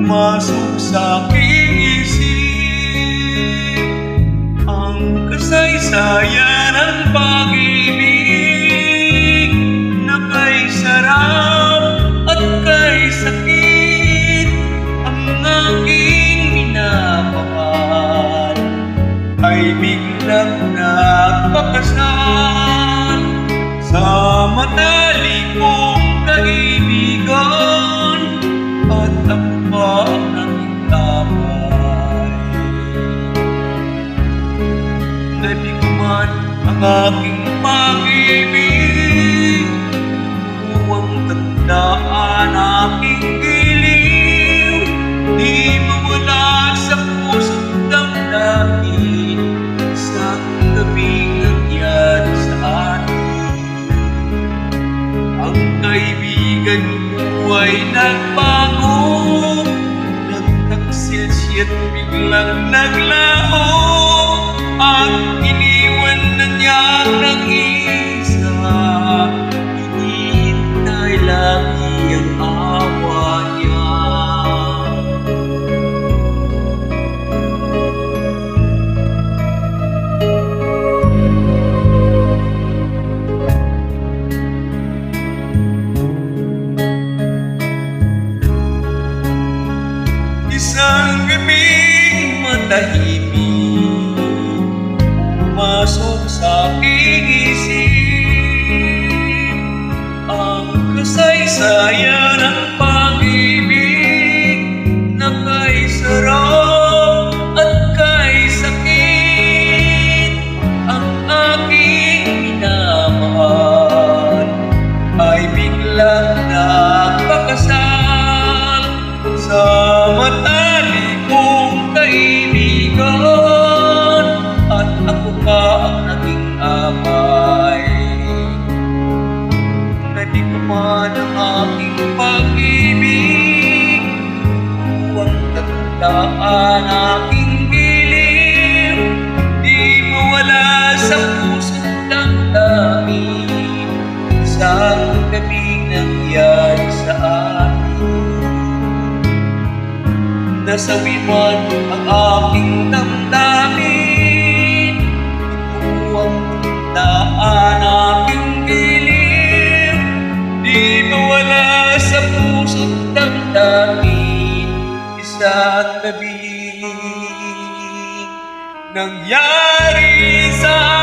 pumasok sa aking isip ang kasaysayan ng pag-ibig na kay sarap at kay sakit. Ang aking minamahal ay biglang nagpakasal sa matalik kong kaibigan, at ako pa ang naging tamay. Nabigman ang aking pag-ibig, buwang tandaan aking giliw, di mawala sa puso't damdamin isang gabing nangyari sa atin. Ang kaibigan ko ay nagbago, nagtaksil siya't biglang naglaho, at iniwan na niya ng isa. Hinihintay lagi ang awa niya. Isang gabing matahimik, pumasok sa aking isip ang kasaysayan ng pag-ibig na kay sarap at kay sakit. Ang aking minamahal ay biglang nagpakasal sa matalik kong kaibigan, at ako pa ang naging amay. Nabigman ang aking pag-ibig, buwang tandaan aking giliw, di mawala sa puso't damdamin isang gabing nangyari sa atin. Nasawi man ang aking damdamin, ito ang tandaan aking giliw, di mawala sa puso't damdamin isang gabing nangyari sa